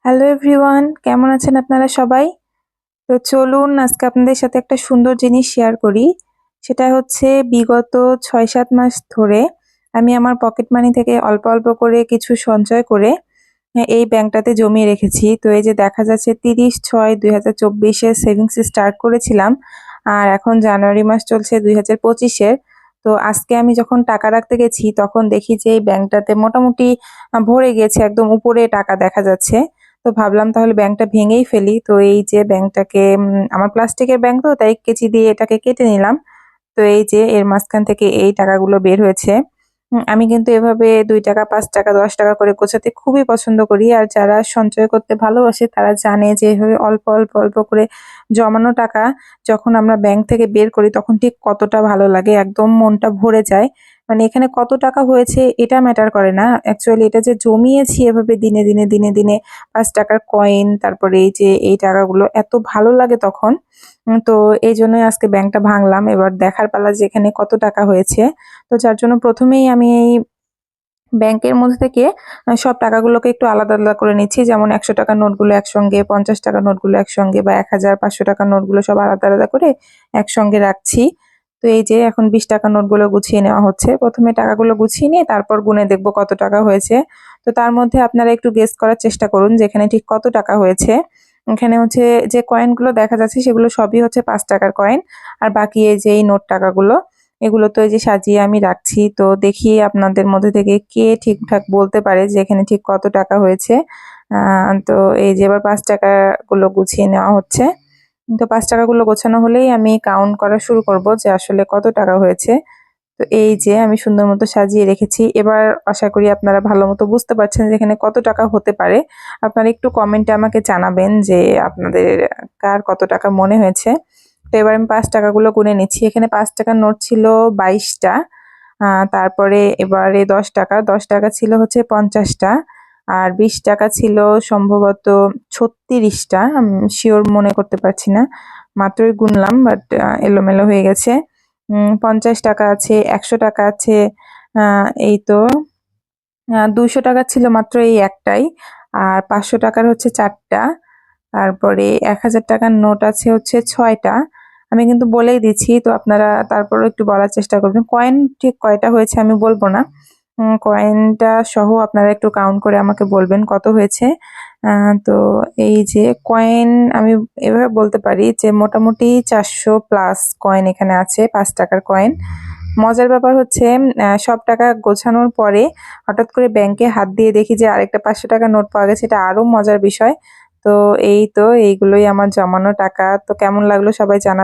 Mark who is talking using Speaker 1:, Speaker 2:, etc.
Speaker 1: Hello everyone, কেমন আছেন আপনারা সবাই? তো চলুন আজকে আপনাদের সাথে একটা সুন্দর জিনিস শেয়ার করি। সেটা হচ্ছে বিগত ৬-৭ মাস ধরে আমি আমার পকেট মানি থেকে অল্প, অল্প করে কিছু সঞ্চয় করে এই ব্যাংকটাতে জমিয়ে রেখেছি। তো এই যে দেখা যাচ্ছে ৩০/৬/২০২৪ এ সেভিংস স্টার্ট করেছিলাম। আর এখন জানুয়ারি মাস চলছে ২০২৫ এর। তো আজকে আমি যখন টাকা রাখতে গেছি তখন দেখি যে এই ব্যাংকটাতে মোটামুটি ভরে গিয়েছে, একদম উপরে টাকা দেখা যাচ্ছে। তো ভাবলাম তাহলে ব্যাংকটা ভেঙেই ফেলি। তো এই যে ব্যাংকটাকে আমার প্লাস্টিকের ব্যাংক, তো তাই কেচি দিয়ে এটাকে কেটে নিলাম। তো এই যে এর মাঝখান থেকে এই টাকাগুলো বের হয়েছে। আমি কিন্তু এভাবে ৳২, ৳৫, ৳১০ করে গোছাতে খুবই পছন্দ করি। আর যারা সঞ্চয় করতে ভালোবাসে তারা জানে যে এভাবে অল্প, অল্প, অল্প করে জমানো টাকা যখন আমরা ব্যাংক থেকে বের করি তখন ঠিক কতটা ভালো লাগে। একদম মনটা ভরে যায়। মানে এখানে কত টাকা হয়েছে এটা ম্যাটার করে না। অ্যাকচুয়ালি এটা যে জমিয়েছি এভাবে দিনে, দিনে, দিনে, দিনে ৳৫ কয়েন, তারপরে এই যে এই টাকাগুলো এত ভালো লাগে তখন। তো এইজন্যই আজকে ব্যাংকটা ভাঙলাম। এবার দেখার পালা যে এখানে কত টাকা হয়েছে। তো যার জন্য ১ম এই আমি এই ব্যাংকের মধ্যে থেকে সব টাকাগুলোকে একটু আলাদা, আলাদা করে নিচ্ছি। যেমন ৳১০০ নোটগুলো একসঙ্গে, ৳৫০ নোটগুলো একসঙ্গে বা ৳১,০০০, ৳৫০০ নোটগুলো সব আলাদা, আলাদা করে একসঙ্গে রাখছি। তো এই যে এখন ৳২০ নোটগুলো গুছিয়ে নেওয়া হচ্ছে। ১ম এ টাকাগুলো গুছিয়ে নিয়ে তারপর গুনে দেখব কত টাকা হয়েছে। তো তার মধ্যে আপনারা একটু গেস করার চেষ্টা করুন যে এখানে ঠিক কত টাকা হয়েছে। এখানে হচ্ছে যে কয়েনগুলো দেখা যাচ্ছে সেগুলো সবই হচ্ছে ৳৫ কয়েন। আর বাকি এই যে এই নোট টাকাগুলো, এগুলো তো এই যে সাজিয়ে আমি রাখছি। তো দেখি আপনাদের মধ্যে থেকে কে ঠিকঠাক বলতে পারে যে এখানে ঠিক কত টাকা হয়েছে। তো এই যে এবার ৳৫ গুলো গুছিয়ে নেওয়া হচ্ছে। তো ৳৫ গুলো গোছানো হলেই আমি কাউন্ট করা শুরু করব যে আসলে কত টাকা হয়েছে। তো এই যে আমি সুন্দর মতো সাজিয়ে রেখেছি। এবার আশা করি আপনারা ভালোমতো বুঝতে পারছেন যে এখানে কত টাকা হতে পারে। আপনারা একটু কমেন্টে আমাকে জানাবেন যে আপনাদের কার কত টাকা মনে হয়েছে। তো এবার আমি ৳৫ গুলো গুনে নিচ্ছি। এখানে ৳৫ নোট ছিল ২২ টা। তারপরে এবারে ৳১০ ছিল হচ্ছে ৫০ টা। আর ৳২০ ছিল সম্ভবত ৩৬ টা। সিওর মনে করতে পারছি না। মাত্রই গুনলাম, বাট এলোমেলো হয়ে গেছে। ৳৫০ আছে, ৳১০০ আছে, আ এই তো ৳২০০ ছিল মাত্র এই একটাই। আর ৳৫০০ হচ্ছে ৪ টা। তারপরে ৳১,০০০ নোট আছে হচ্ছে ৬ টা। আমি কিন্তু বলেই দিচ্ছি, তো আপনারা তারপরেও একটু বলার চেষ্টা করবেন। কয়েন ঠিক কয়টা হয়েছে আমি বলব না। কয়েনটা সহ আপনারা একটু কাউন্ট করে আমাকে বলবেন কত হয়েছে। আ তো এই যে কয়েন আমি এভাবে বলতে পারি যে মোটামুটি ৪০০ প্লাস কয়েন এখানে আছে, ৳৫ কয়েন। মজার ব্যাপার হচ্ছে সব টাকা গোছানোর পরে হঠাৎ করে ব্যাংকে হাত দিয়ে দেখি যে আরেকটা ৳৫০০ নোট পাওয়া গেছে। এটা আরো মজার বিষয়। তো এই তো এইগুলোই আমার জমানো টাকা। তো কেমন লাগলো সবাই জানাবেন।